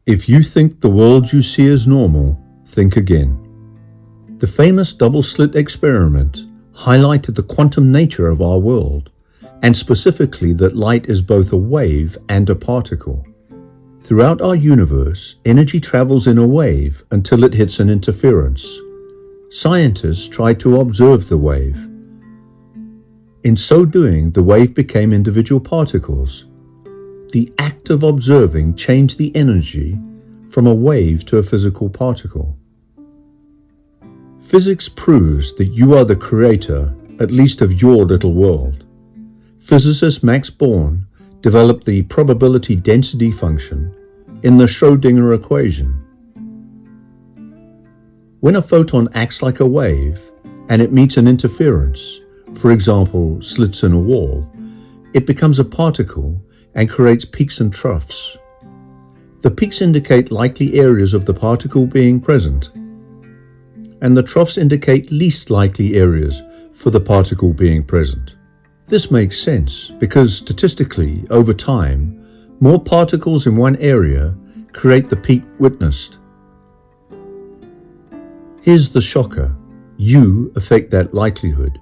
If you think the world you see is normal, think again. The famous double-slit experiment highlighted the quantum nature of our world, and specifically that light is both a wave and a particle. Throughout our universe, energy travels in a wave until it hits an interference. Scientists tried to observe the wave. In so doing, the wave became individual particles. The act of observing changed the energy from a wave to a physical particle. Physics proves that you are the creator, at least of your little world. Physicist Max Born developed the probability density function in the Schrödinger equation. When a photon acts like a wave and it meets an interference, for example, slits in a wall, it becomes a particle and creates peaks and troughs. The peaks indicate likely areas of the particle being present, and the troughs indicate least likely areas for the particle being present. This makes sense because statistically, over time, more particles in one area create the peak witnessed. Here's the shocker. You affect that likelihood.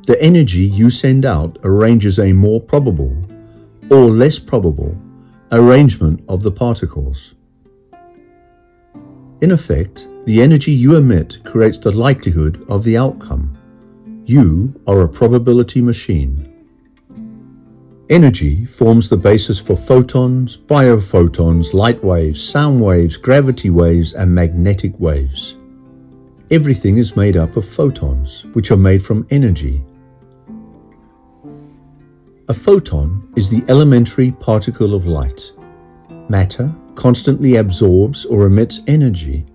The energy you send out arranges a more probable or less probable arrangement of the particles. In effect, the energy you emit creates the likelihood of the outcome. You are a probability machine. Energy forms the basis for photons, biophotons, light waves, sound waves, gravity waves, and magnetic waves. Everything is made up of photons, which are made from energy. A photon is the elementary particle of light. Matter constantly absorbs or emits energy.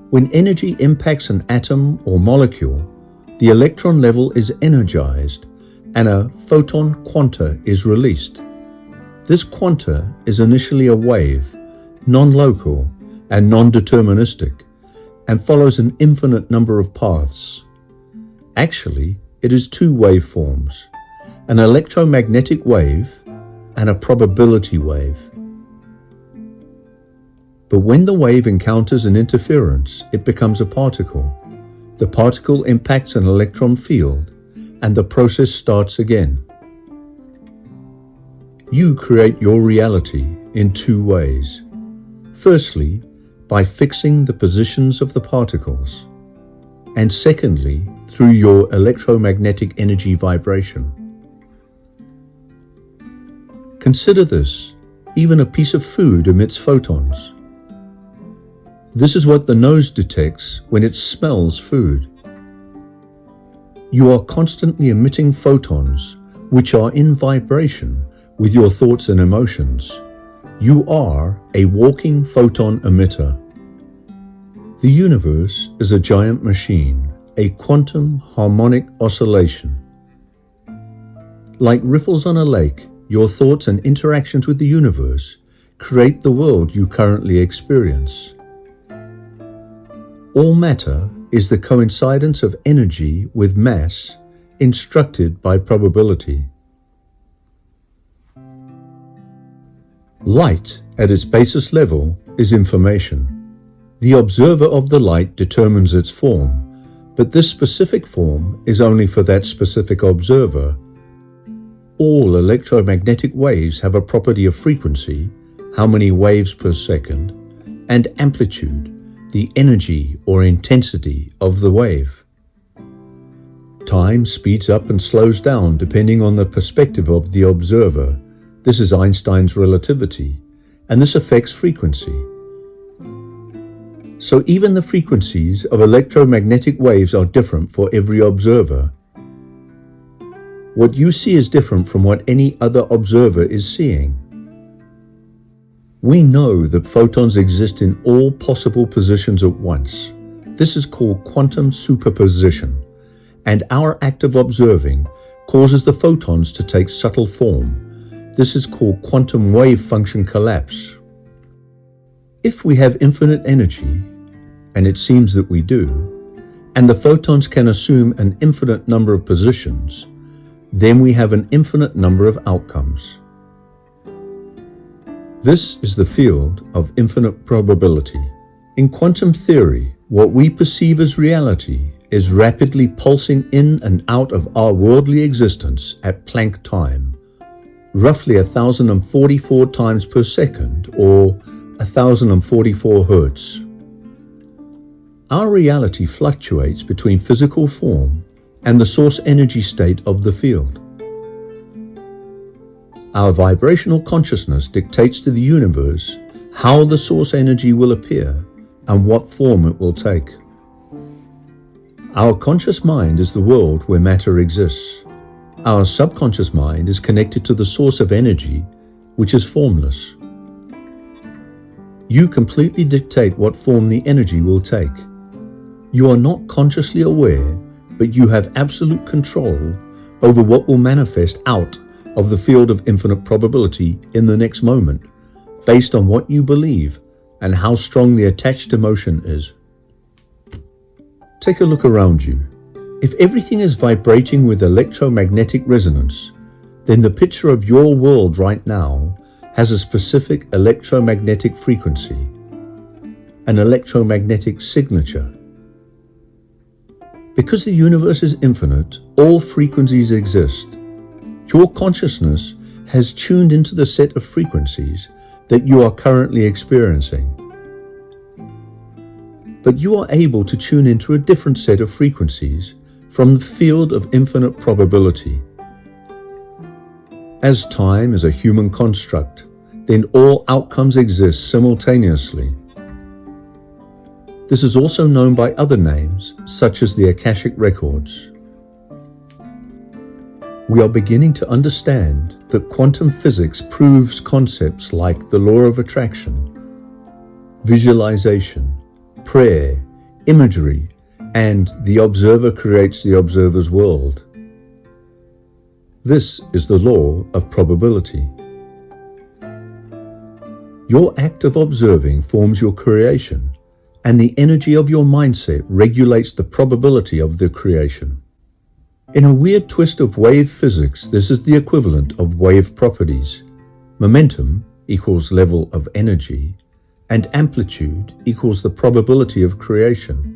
When energy impacts an atom or molecule, the electron level is energized and a photon quanta is released. This quanta is initially a wave, non-local and non-deterministic, and follows an infinite number of paths. Actually, it is two waveforms, an electromagnetic wave and a probability wave. But when the wave encounters an interference, it becomes a particle. The particle impacts an electron field, and the process starts again. You create your reality in two ways. Firstly, by fixing the positions of the particles, and secondly, through your electromagnetic energy vibration. Consider this, even a piece of food emits photons. This is what the nose detects when it smells food. You are constantly emitting photons, which are in vibration with your thoughts and emotions. You are a walking photon emitter. The universe is a giant machine, a quantum harmonic oscillation. Like ripples on a lake, your thoughts and interactions with the universe create the world you currently experience. All matter is the co-incidence of energy with mass instructed by probability. Light, at its basest level, is information. The observer of the light determines its form, but this specific form is only for that specific observer. All electromagnetic waves have a property of frequency, how many waves per second, and amplitude, the energy or intensity of the wave. Time speeds up and slows down depending on the perspective of the observer. This is Einstein's relativity, and this affects frequency. So even the frequencies of electromagnetic waves are different for every observer. What you see is different from what any other observer is seeing. We know that photons exist in all possible positions at once. This is called quantum superposition, and our act of observing causes the photons to take subtle form. This is called quantum wave function collapse. If we have infinite energy, and it seems that we do, and the photons can assume an infinite number of positions, then we have an infinite number of outcomes. This is the field of infinite probability. In quantum theory, what we perceive as reality is rapidly pulsing in and out of our worldly existence at Planck time, roughly 1,044 times per second or 1,044 hertz. Our reality fluctuates between physical form and the source energy state of the field. Our vibrational consciousness dictates to the universe how the source energy will appear and what form it will take. Our conscious mind is the world where matter exists. Our subconscious mind is connected to the source of energy, which is formless. You completely dictate what form the energy will take. You are not consciously aware, but you have absolute control over what will manifest out of the field of infinite probability in the next moment, based on what you believe and how strong the attached emotion is. Take a look around you. If everything is vibrating with electromagnetic resonance, then the picture of your world right now has a specific electromagnetic frequency, an electromagnetic signature. Because the universe is infinite, all frequencies exist. Your consciousness has tuned into the set of frequencies that you are currently experiencing. But you are able to tune into a different set of frequencies from the field of infinite probability. As time is a human construct, then all outcomes exist simultaneously. This is also known by other names, such as the Akashic Records. We are beginning to understand that quantum physics proves concepts like the law of attraction, visualization, prayer, imagery, and the observer creates the observer's world. This is the law of probability. Your act of observing forms your creation, and the energy of your mindset regulates the probability of the creation. In a weird twist of wave physics, this is the equivalent of wave properties. Momentum equals level of energy, and amplitude equals the probability of creation.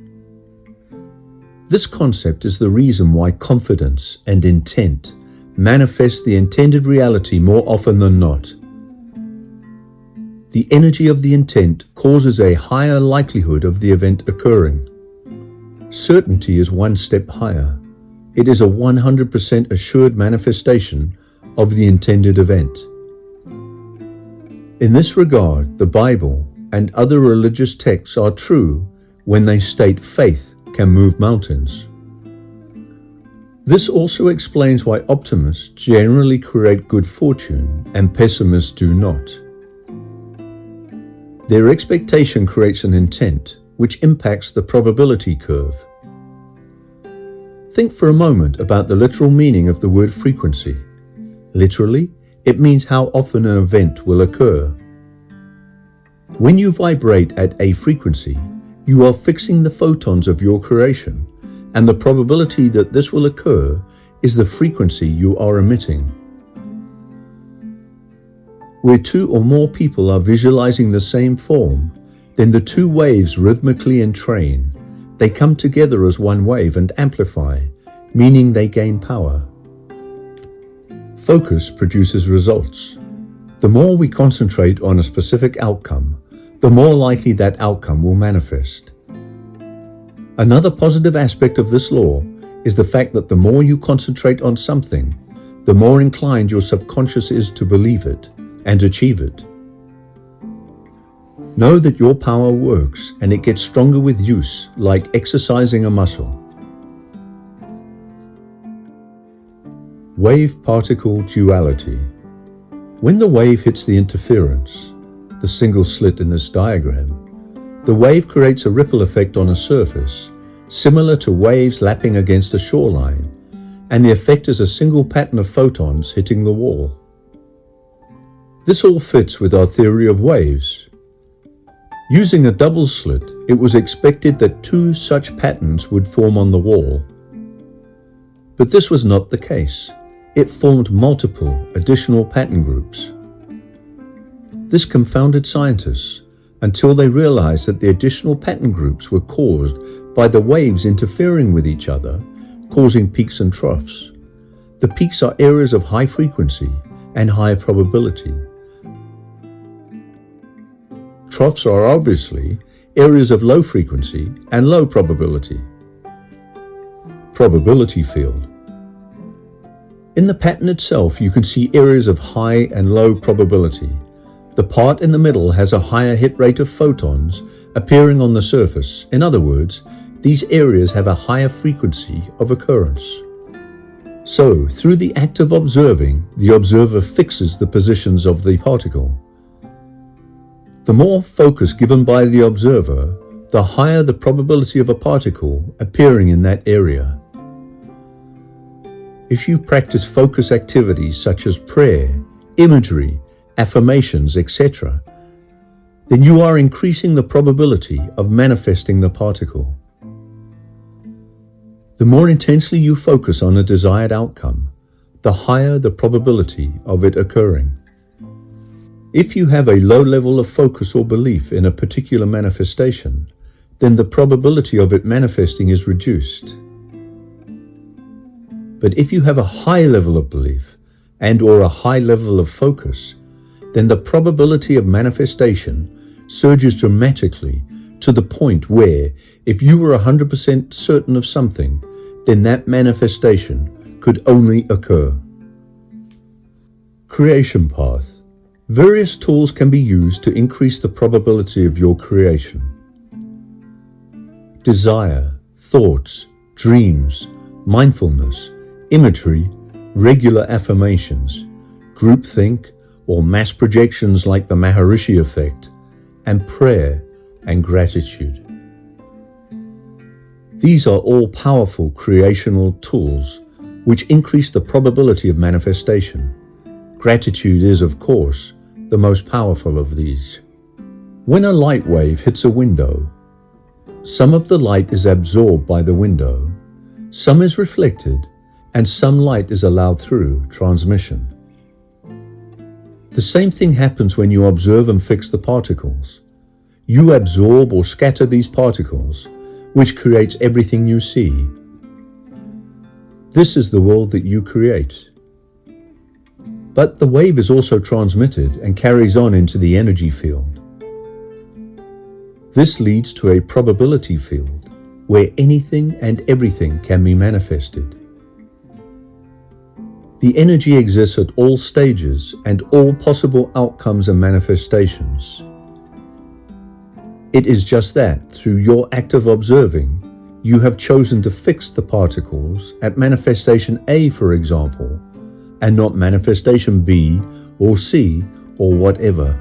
This concept is the reason why confidence and intent manifest the intended reality more often than not. The energy of the intent causes a higher likelihood of the event occurring. Certainty is one step higher. It is a 100% assured manifestation of the intended event. In this regard, the Bible and other religious texts are true when they state faith can move mountains. This also explains why optimists generally create good fortune and pessimists do not. Their expectation creates an intent which impacts the probability curve. Think for a moment about the literal meaning of the word frequency. Literally, it means how often an event will occur. When you vibrate at a frequency, you are fixing the photons of your creation, and the probability that this will occur is the frequency you are emitting. Where two or more people are visualizing the same form, then the two waves rhythmically entrain. They come together as one wave and amplify, meaning they gain power. Focus produces results. The more we concentrate on a specific outcome, the more likely that outcome will manifest. Another positive aspect of this law is the fact that the more you concentrate on something, the more inclined your subconscious is to believe it and achieve it. Know that your power works and it gets stronger with use, like exercising a muscle. Wave-particle duality. When the wave hits the interference, the single slit in this diagram, the wave creates a ripple effect on a surface, similar to waves lapping against a shoreline, and the effect is a single pattern of photons hitting the wall. This all fits with our theory of waves. Using a double slit, it was expected that two such patterns would form on the wall. But this was not the case. It formed multiple additional pattern groups. This confounded scientists until they realized that the additional pattern groups were caused by the waves interfering with each other, causing peaks and troughs. The peaks are areas of high frequency and high probability. Troughs are obviously areas of low frequency and low probability. Probability field. In the pattern itself, you can see areas of high and low probability. The part in the middle has a higher hit rate of photons appearing on the surface. In other words, these areas have a higher frequency of occurrence. So, through the act of observing, the observer fixes the positions of the particle. The more focus given by the observer, the higher the probability of a particle appearing in that area. If you practice focus activities such as prayer, imagery, affirmations, etc., then you are increasing the probability of manifesting the particle. The more intensely you focus on a desired outcome, the higher the probability of it occurring. If you have a low level of focus or belief in a particular manifestation, then the probability of it manifesting is reduced. But if you have a high level of belief and/or a high level of focus, then the probability of manifestation surges dramatically to the point where, if you were 100% certain of something, then that manifestation could only occur. Creation path. Various tools can be used to increase the probability of your creation. Desire, thoughts, dreams, mindfulness, imagery, regular affirmations, groupthink, or mass projections like the Maharishi effect, and prayer and gratitude. These are all powerful creational tools which increase the probability of manifestation. Gratitude is, of course, the most powerful of these. When a light wave hits a window, some of the light is absorbed by the window, some is reflected, and some light is allowed through transmission. The same thing happens when you observe and fix the particles. You absorb or scatter these particles, which creates everything you see. This is the world that you create. But the wave is also transmitted and carries on into the energy field. This leads to a probability field where anything and everything can be manifested. The energy exists at all stages and all possible outcomes and manifestations. It is just that, through your act of observing, you have chosen to fix the particles at manifestation A, for example, and not manifestation B or C or whatever.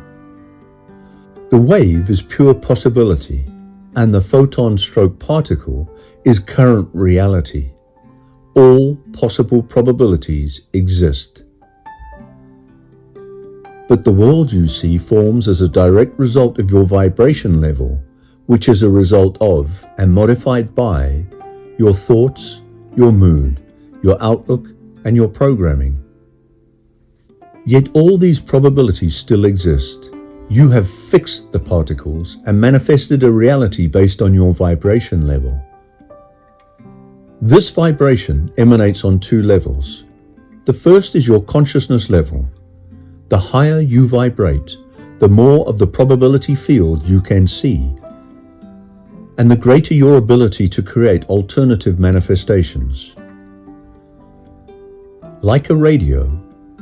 The wave is pure possibility, and the photon/particle is current reality. All possible probabilities exist. But the world you see forms as a direct result of your vibration level, which is a result of and modified by your thoughts, your mood, your outlook, and your programming. Yet all these probabilities still exist. You have fixed the particles and manifested a reality based on your vibration level. This vibration emanates on two levels. The first is your consciousness level. The higher you vibrate, the more of the probability field you can see, and the greater your ability to create alternative manifestations. Like a radio,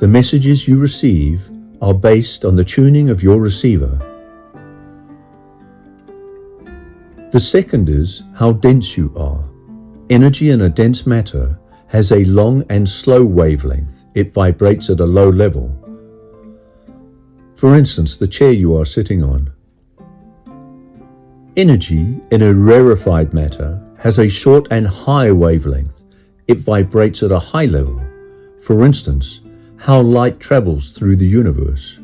the messages you receive are based on the tuning of your receiver. The second is how dense you are. Energy in a dense matter has a long and slow wavelength. It vibrates at a low level. For instance, the chair you are sitting on. Energy in a rarefied matter has a short and high wavelength. It vibrates at a high level. For instance, how light travels through the universe.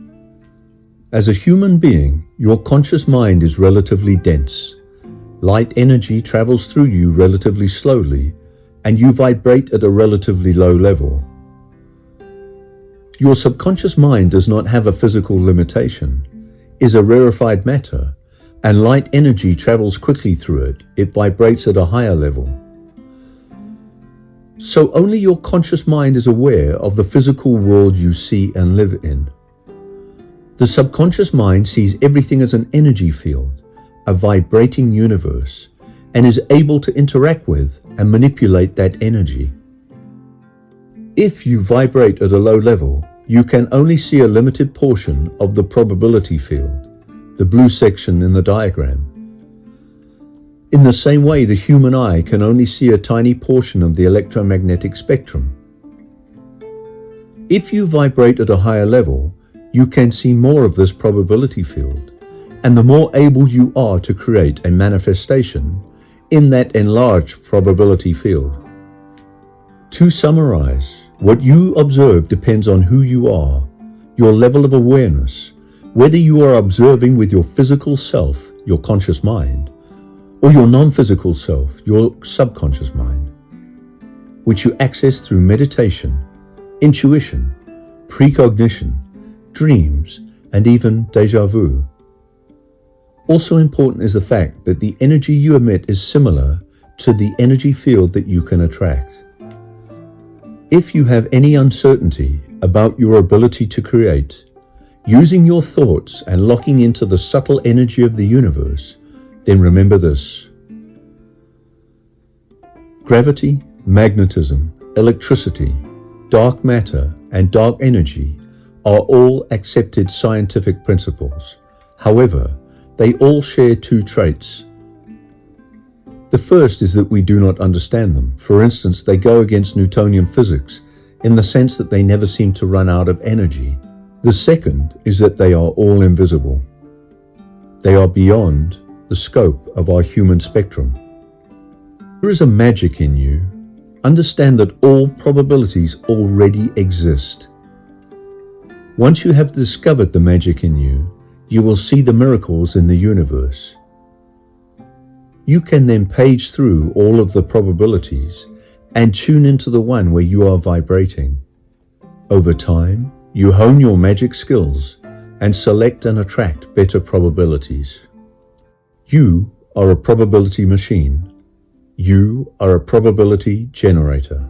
As a human being, your conscious mind is relatively dense. Light energy travels through you relatively slowly, and you vibrate at a relatively low level. Your subconscious mind does not have a physical limitation. is a rarefied matter, and light energy travels quickly through it. It vibrates at a higher level. So only your conscious mind is aware of the physical world you see and live in. The subconscious mind sees everything as an energy field, a vibrating universe, and is able to interact with and manipulate that energy. If you vibrate at a low level, you can only see a limited portion of the probability field, the blue section in the diagram. In the same way, the human eye can only see a tiny portion of the electromagnetic spectrum. If you vibrate at a higher level, you can see more of this probability field, and the more able you are to create a manifestation in that enlarged probability field. To summarize, what you observe depends on who you are, your level of awareness, whether you are observing with your physical self, your conscious mind, or your non-physical self, your subconscious mind, which you access through meditation, intuition, precognition, dreams, and even déjà vu. Also important is the fact that the energy you emit is similar to the energy field that you can attract. If you have any uncertainty about your ability to create, using your thoughts and locking into the subtle energy of the universe, then remember this. Gravity, magnetism, electricity, dark matter, and dark energy are all accepted scientific principles. However, they all share two traits. The first is that we do not understand them. For instance, they go against Newtonian physics in the sense that they never seem to run out of energy. The second is that they are all invisible. They are beyond the scope of our human spectrum. There is a magic in you. Understand that all probabilities already exist. Once you have discovered the magic in you, you will see the miracles in the universe. You can then page through all of the probabilities and tune into the one where you are vibrating. Over time, you hone your magic skills and select and attract better probabilities. You are a probability machine. You are a probability generator.